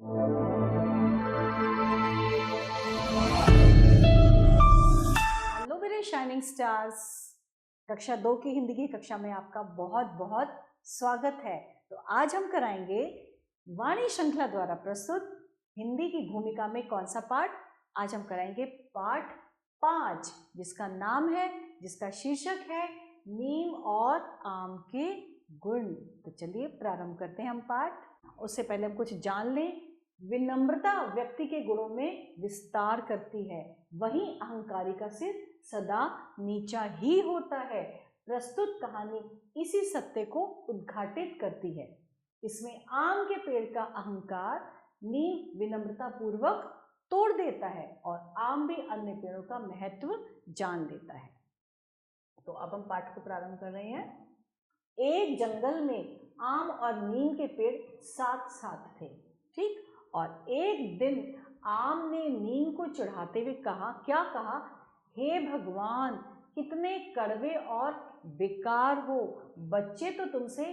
Hello मेरे shining stars, कक्षा 2 की हिंदी की कक्षा में आपका बहुत बहुत स्वागत है। तो आज हम कराएंगे वाणी श्रृंखला द्वारा प्रस्तुत हिंदी की भूमिका में कौन सा पाठ। आज हम कराएंगे पाठ 5, जिसका शीर्षक है नीम और आम के गुण। तो चलिए प्रारंभ करते हैं हम पाठ। उससे पहले हम कुछ जान लें। विनम्रता व्यक्ति के गुणों में विस्तार करती है, वहीं अहंकारी का सिर सदा नीचा ही होता है। प्रस्तुत कहानी इसी सत्य को उद्घाटित करती है। इसमें आम के पेड़ का अहंकार नीम विनम्रता पूर्वक तोड़ देता है और आम भी अन्य पेड़ों का महत्व जान लेता है। तो अब हम पाठ को प्रारंभ कर रहे हैं। एक जंगल में आम और नीम के पेड़ साथ साथ थे, ठीक। और एक दिन आम ने नीम को चढ़ाते हुए कहा, क्या कहा? हे भगवान, कितने कड़वे और बेकार हो, बच्चे तो तुमसे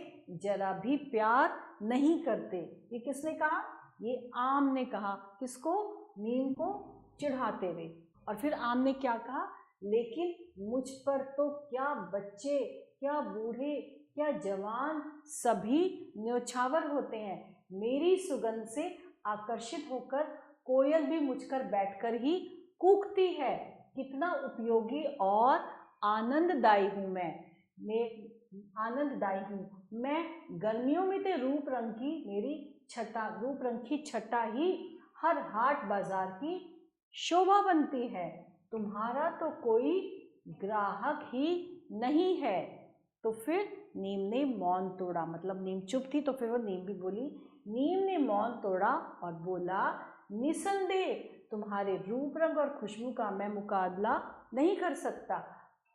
जरा भी प्यार नहीं करते। ये किसने कहा? ये आम ने कहा। किसको? नीम को चढ़ाते हुए। और फिर आम ने क्या कहा? लेकिन मुझ पर तो क्या बच्चे, क्या बूढ़े, क्या जवान, सभी न्योछावर होते हैं। मेरी सुगंध से आकर्षित होकर कोयल भी मुझ पर बैठकर ही कूकती है। कितना उपयोगी और आनंददायी हूँ मैं आनंददायी हूँ मैं। गर्मियों में तो रूप रंग की छटा ही हर हाट बाजार की शोभा बनती है। तुम्हारा तो कोई ग्राहक ही नहीं है। तो फिर नीम ने मौन तोड़ा, मतलब नीम चुप थी तो फिर वो नीम भी बोली। नीम ने मौन तोड़ा और बोला, निसंदेह तुम्हारे रूप रंग और खुशबू का मैं मुकाबला नहीं कर सकता,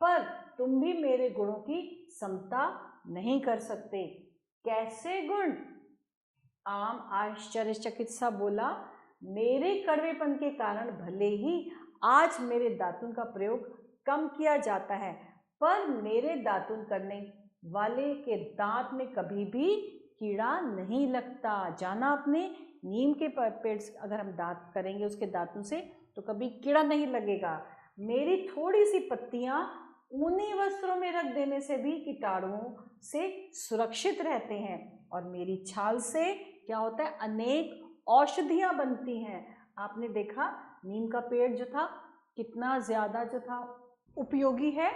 पर तुम भी मेरे गुणों की समता नहीं कर सकते। कैसे गुण? आम आश्चर्यचकित सा बोला, मेरे कड़वेपन के कारण भले ही आज मेरे दातुन का प्रयोग कम किया जाता है, पर मेरे दातुन करने वाले के दांत में कभी भी कीड़ा नहीं लगता। जाना आपने? नीम के पेड़ से अगर हम दांत करेंगे उसके दांतों से तो कभी कीड़ा नहीं लगेगा। मेरी थोड़ी सी पत्तियां ऊनी वस्त्रों में रख देने से भी कीटाणुओं से सुरक्षित रहते हैं, और मेरी छाल से क्या होता है? अनेक औषधियां बनती हैं। आपने देखा नीम का पेड़ जो था कितना ज्यादा जो था उपयोगी है।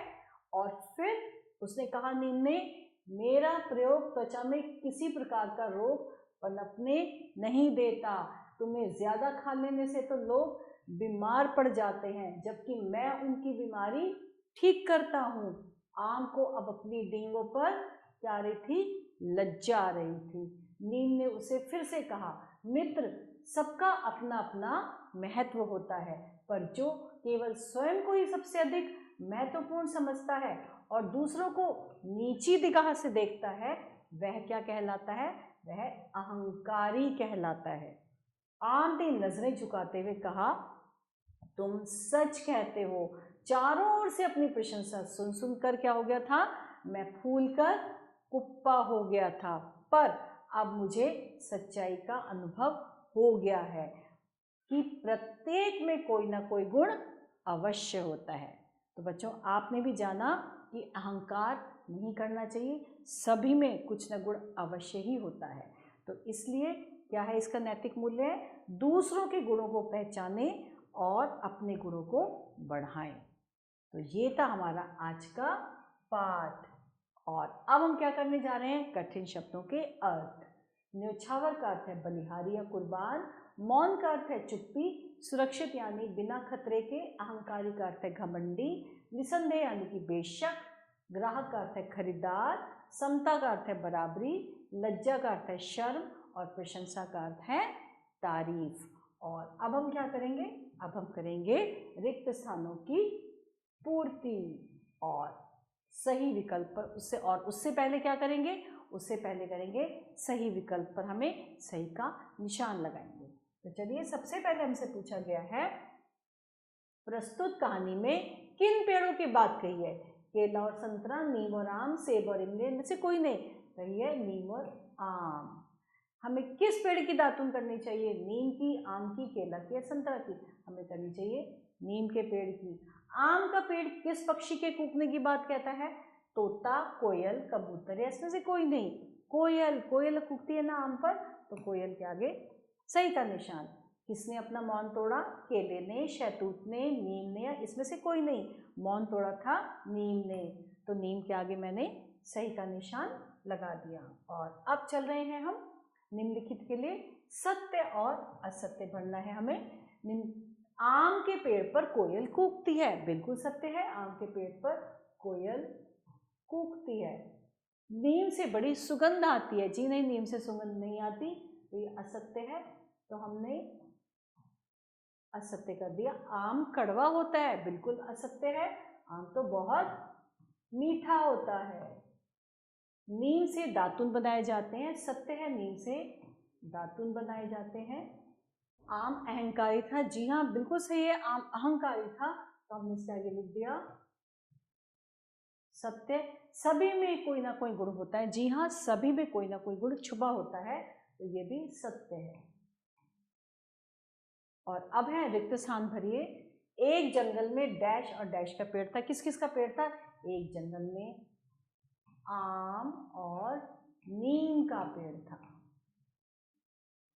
और फिर उसने कहा, नीम ने, मेरा प्रयोग त्वचा में किसी प्रकार का रोग पनपने नहीं देता। तुम्हें ज्यादा खा लेने से तो लोग बीमार पड़ जाते हैं, जबकि मैं उनकी बीमारी ठीक करता हूँ। आम को अब अपनी डींगों पर क्या रही थी? लज्जा आ रही थी। नीम ने उसे फिर से कहा, मित्र, सबका अपना अपना महत्व होता है, पर जो केवल स्वयं को ही सबसे अधिक महत्वपूर्ण समझता है और दूसरों को नीची निगाह से देखता है, वह क्या कहलाता है? वह अहंकारी कहलाता है। आम ने नजरें झुकाते हुए कहा, तुम सच कहते हो। चारों ओर से अपनी प्रशंसा सुन सुनकर क्या हो गया था? मैं फूलकर कुप्पा हो गया था, पर अब मुझे सच्चाई का अनुभव हो गया है कि प्रत्येक में कोई ना कोई गुण अवश्य होता है। तो बच्चों, आपने भी जाना कि अहंकार नहीं करना चाहिए, सभी में कुछ न गुण अवश्य ही होता है। तो इसलिए क्या है इसका नैतिक मूल्य है? दूसरों के गुणों को पहचाने और अपने गुणों को बढ़ाएं। तो ये था हमारा आज का पाठ। और अब हम क्या करने जा रहे हैं? कठिन शब्दों के अर्थ। न्योछावर का अर्थ है बलिहारी या कुर्बान, मौन का अर्थ है चुप्पी, सुरक्षित यानी बिना खतरे के, अहंकारी का अर्थ है घमंडी, निसंदेह यानी कि बेशक, ग्राहक का अर्थ है खरीदार, समता का अर्थ है बराबरी, लज्जा का अर्थ है शर्म, और प्रशंसा का अर्थ है तारीफ। और अब हम क्या करेंगे? अब हम करेंगे रिक्त स्थानों की पूर्ति और सही विकल्प पर उससे पहले क्या करेंगे? उससे पहले करेंगे सही विकल्प पर हमें सही का निशान लगाएंगे। तो चलिए, सबसे पहले हमसे पूछा गया है, प्रस्तुत कहानी में किन पेड़ों की बात कही है? केला और संतरा, नीम और आम, सेब और इमली में से कोई नहीं। कही है नीम और आम। हमें किस पेड़ की दातुन करनी चाहिए? नीम की, आम की, केला की या संतरा की? हमें करनी चाहिए नीम के पेड़ की। आम का पेड़ किस पक्षी के कूकने की बात कहता है? तोता, कोयल, कबूतर या इसमें से कोई नहीं? कोयल, कोयल कूकती है ना आम पर, तो कोयल के आगे सही का निशान। किसने अपना मौन तोड़ा? केले ने, शहतूत ने, नीम ने या इसमें से कोई नहीं? मौन तोड़ा था नीम ने, तो नीम के आगे मैंने सही का निशान लगा दिया। और अब चल रहे हैं हम निम्नलिखित के लिए सत्य और असत्य भरना है हमें। आम के पेड़ पर कोयल कूकती है, बिल्कुल सत्य है, आम के पेड़ पर कोयल कूकती है। नीम से बड़ी सुगंध आती है, जी नहीं, नीम से सुगंध नहीं आती, तो ये असत्य है, तो हमने असत्य कर दिया। आम कड़वा होता है, बिल्कुल असत्य है, आम तो बहुत मीठा होता है। नीम से दातुन बनाए जाते हैं, सत्य है, नीम से दातुन बनाए जाते हैं। आम अहंकारी था, जी हाँ बिल्कुल सही है, आम अहंकारी था, तो हमने इसके आगे लिख दिया सत्य। सभी में कोई ना कोई गुण होता है, जी हाँ सभी में कोई ना कोई गुण छुपा होता है, तो ये भी सत्य है। और अब है रिक्त स्थान भरिए। एक जंगल में डैश और डैश का पेड़ था, किस किस का पेड़ था? एक जंगल में आम और नीम का पेड़ था।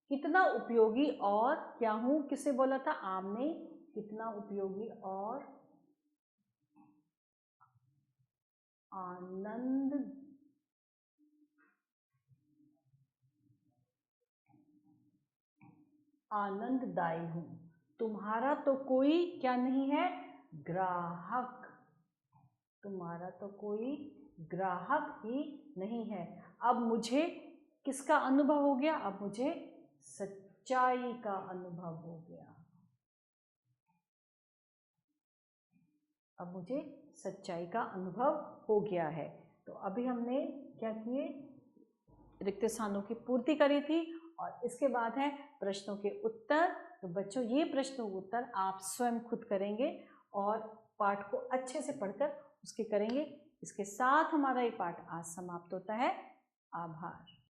कितना उपयोगी और क्या हूं, किसे बोला था? आम ने। कितना उपयोगी और आनंददायी हूं। तुम्हारा तो कोई क्या नहीं है? ग्राहक। तुम्हारा तो कोई ग्राहक ही नहीं है। अब मुझे किसका अनुभव हो गया? अब मुझे सच्चाई का अनुभव हो गया। अब मुझे सच्चाई का अनुभव हो गया है। तो अभी हमने क्या किए? रिक्त स्थानों की पूर्ति करी थी, और इसके बाद है प्रश्नों के उत्तर। तो बच्चों ये प्रश्नों के उत्तर आप स्वयं खुद करेंगे और पाठ को अच्छे से पढ़कर उसके करेंगे। इसके साथ हमारा ये पाठ आज समाप्त होता है। आभार।